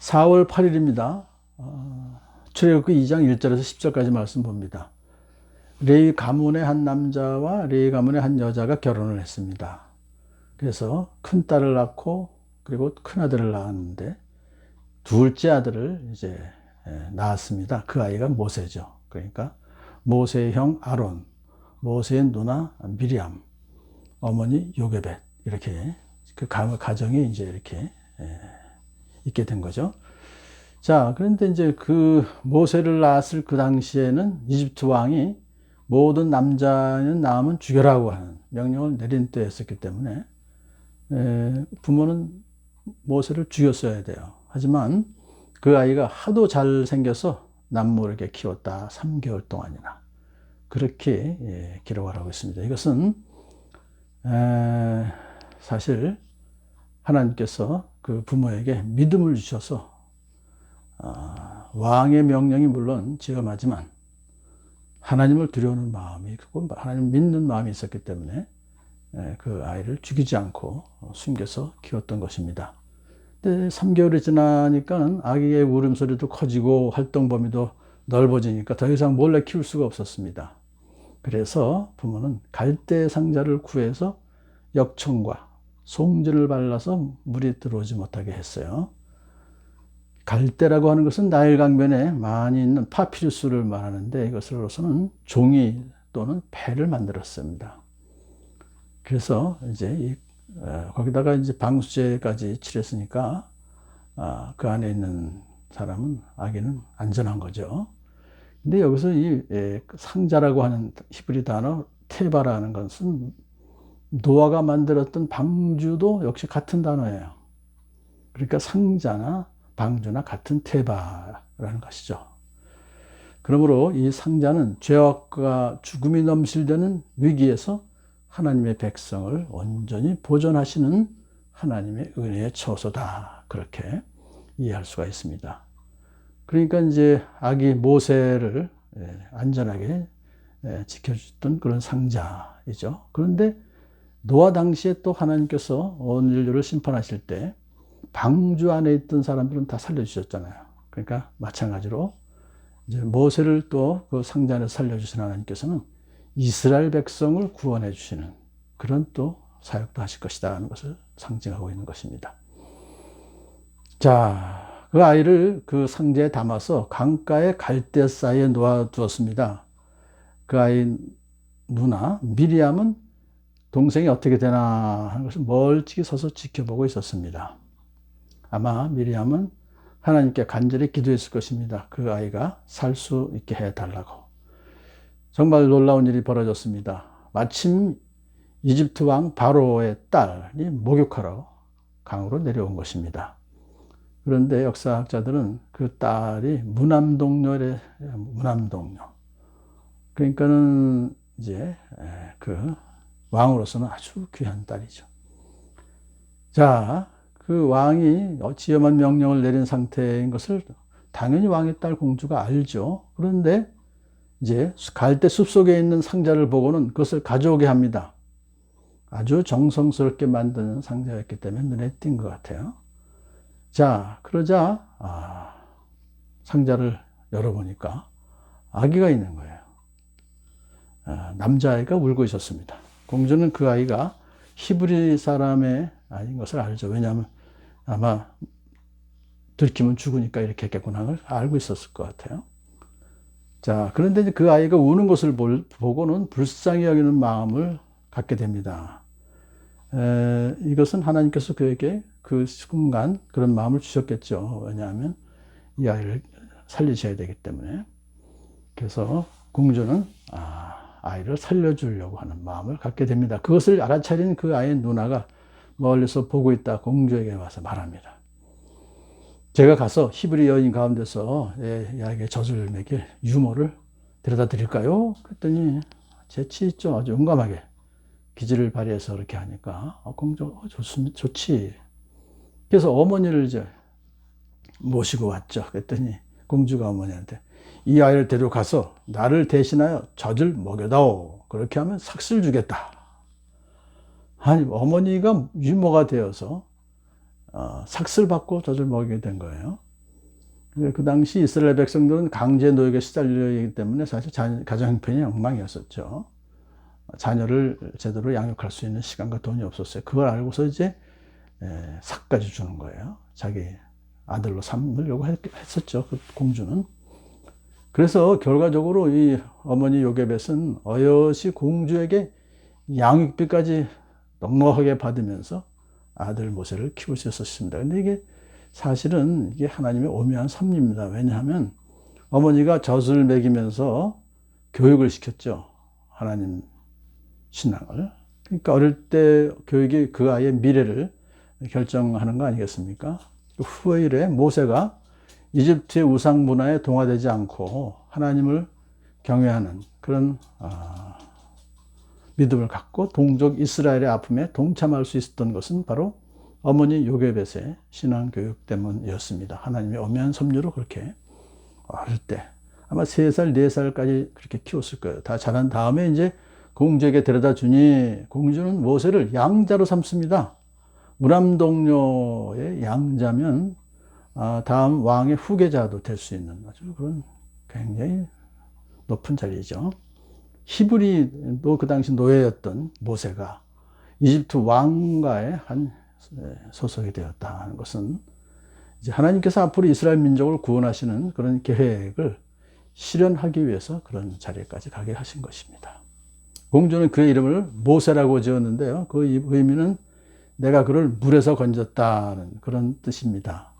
4월 8일입니다. 출애굽기 2장 1절에서 10절까지 말씀 봅니다. 레위 가문의 한 남자와 레위 가문의 한 여자가 결혼을 했습니다. 그래서 큰 딸을 낳고 그리고 큰 아들을 낳았는데 둘째 아들을 이제 낳았습니다. 그 아이가 모세죠. 그러니까 모세의 형 아론, 모세의 누나 미리암, 어머니 요게벳, 이렇게 그 가정이 이제 이렇게 있게 된 거죠. 자, 그런데 이제 그 모세를 낳았을 그 당시에는 이집트 왕이 모든 남자는 낳으면 죽여라고 하는 명령을 내린 때였었기 때문에 부모는 모세를 죽였어야 돼요. 하지만 그 아이가 하도 잘생겨서 남모르게 키웠다. 3개월 동안이나. 그렇게 기록을 하고 있습니다. 이것은 사실 하나님께서 그 부모에게 믿음을 주셔서 왕의 명령이 물론 지엄하지만 하나님을 두려우는 마음이 있고 하나님을 믿는 마음이 있었기 때문에 그 아이를 죽이지 않고 숨겨서 키웠던 것입니다. 근데 3개월이 지나니까 아기의 울음소리도 커지고 활동 범위도 넓어지니까 더 이상 몰래 키울 수가 없었습니다. 그래서 부모는 갈대 상자를 구해서 역청과 송진을 발라서 물이 들어오지 못하게 했어요. 갈대라고 하는 것은 나일 강변에 많이 있는 파피루스를 말하는데 이것으로서는 종이 또는 배를 만들었습니다. 그래서 이제 거기다가 이제 방수제까지 칠했으니까 그 안에 있는 사람은 아기는 안전한 거죠. 근데 여기서 이 상자라고 하는 히브리 단어 테바라는 것은 노아가 만들었던 방주도 역시 같은 단어예요. 그러니까 상자나 방주나 같은 테바라는 것이죠. 그러므로 이 상자는 죄악과 죽음이 넘실대는 위기에서 하나님의 백성을 온전히 보존하시는 하나님의 은혜의 처소다. 그렇게 이해할 수가 있습니다. 그러니까 이제 아기 모세를 안전하게 지켜주던 그런 상자이죠. 그런데 노아 당시에 또 하나님께서 온 인류를 심판하실 때 방주 안에 있던 사람들은 다 살려주셨잖아요. 그러니까 마찬가지로 이제 모세를 또 그 상자 안에서 살려주신 하나님께서는 이스라엘 백성을 구원해 주시는 그런 또 사역도 하실 것이다 하는 것을 상징하고 있는 것입니다. 자, 그 아이를 그 상자에 담아서 강가의 갈대 사이에 놓아두었습니다. 그 아이 누나 미리암은 동생이 어떻게 되나 하는 것을 멀찍이 서서 지켜보고 있었습니다. 아마 미리암은 하나님께 간절히 기도했을 것입니다. 그 아이가 살 수 있게 해달라고. 정말 놀라운 일이 벌어졌습니다. 마침 이집트 왕 바로의 딸이 목욕하러 강으로 내려온 것입니다. 그런데 역사학자들은 그 딸이 무남동녀래, 무남동녀. 그러니까는 이제 그 왕으로서는 아주 귀한 딸이죠. 자, 그 왕이 지엄한 명령을 내린 상태인 것을 당연히 왕의 딸 공주가 알죠. 그런데 이제 갈대 숲속에 있는 상자를 보고는 그것을 가져오게 합니다. 아주 정성스럽게 만드는 상자였기 때문에 눈에 띈 것 같아요. 자, 그러자 상자를 열어보니까 아기가 있는 거예요. 남자아이가 울고 있었습니다. 공주는 그 아이가 히브리 사람의 아닌 것을 알죠. 왜냐하면 아마 들키면 죽으니까 이렇게 했겠구나 알고 있었을 것 같아요. 자, 그런데 이제 그 아이가 우는 것을 보고는 불쌍히 여기는 마음을 갖게 됩니다. 이것은 하나님께서 그에게 그 순간 그런 마음을 주셨겠죠. 왜냐하면 이 아이를 살리셔야 되기 때문에. 그래서 공주는 아이를 살려주려고 하는 마음을 갖게 됩니다. 그것을 알아차린 그 아이의 누나가 멀리서 보고 있다 공주에게 와서 말합니다. 제가 가서 히브리 여인 가운데서 이 아이에게 젖을 먹일 유모를 데려다 드릴까요? 그랬더니 재치 있죠. 아주 용감하게 기지를 발휘해서 그렇게 하니까 공주 좋지. 그래서 어머니를 이제 모시고 왔죠. 그랬더니 공주가 어머니한테 이 아이를 데려가서 나를 대신하여 젖을 먹여다오. 그렇게 하면 삭슬 주겠다. 아니, 어머니가 유모가 되어서 삭슬 받고 젖을 먹이게 된 거예요. 그 당시 이스라엘 백성들은 강제 노역에 시달려 있기 때문에 사실 가정 형편이 엉망이었었죠. 자녀를 제대로 양육할 수 있는 시간과 돈이 없었어요. 그걸 알고서 이제 삭까지 주는 거예요. 자기 아들로 삼으려고 했었죠. 그 공주는. 그래서 결과적으로 이 어머니 요게벳은 어여시 공주에게 양육비까지 넉넉하게 받으면서 아들 모세를 키울 수 있었습니다. 근데 이게 사실은 이게 하나님의 오묘한 섭리입니다. 왜냐하면 어머니가 젖을 먹이면서 교육을 시켰죠. 하나님 신앙을. 그러니까 어릴 때 교육이 그 아이의 미래를 결정하는 거 아니겠습니까? 그 후의 일에 모세가 이집트의 우상 문화에 동화되지 않고 하나님을 경외하는 그런 믿음을 갖고 동족 이스라엘의 아픔에 동참할 수 있었던 것은 바로 어머니 요게벳의 신앙 교육 때문이었습니다. 하나님의 엄연한 섭리로 그렇게 어릴 때 아마 3살, 4살까지 그렇게 키웠을 거예요. 다 자란 다음에 이제 공주에게 데려다 주니 공주는 모세를 양자로 삼습니다. 무람동료의 양자면 다음 왕의 후계자도 될 수 있는 아주 그런 굉장히 높은 자리죠. 히브리도 그 당시 노예였던 모세가 이집트 왕가의 한 소속이 되었다는 것은 이제 하나님께서 앞으로 이스라엘 민족을 구원하시는 그런 계획을 실현하기 위해서 그런 자리까지 가게 하신 것입니다. 공주는 그의 이름을 모세라고 지었는데요. 그 의미는 내가 그를 물에서 건졌다는 그런 뜻입니다.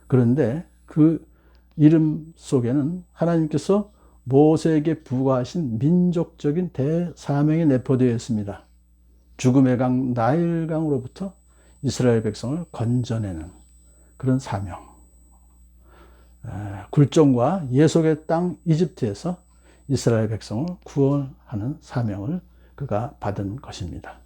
그런데 그 이름 속에는 하나님께서 모세에게 부과하신 민족적인 대사명이 내포되어 있습니다. 죽음의 강 나일강으로부터 이스라엘 백성을 건져내는 그런 사명. 굴종과 예속의 땅 이집트에서 이스라엘 백성을 구원하는 사명을 그가 받은 것입니다.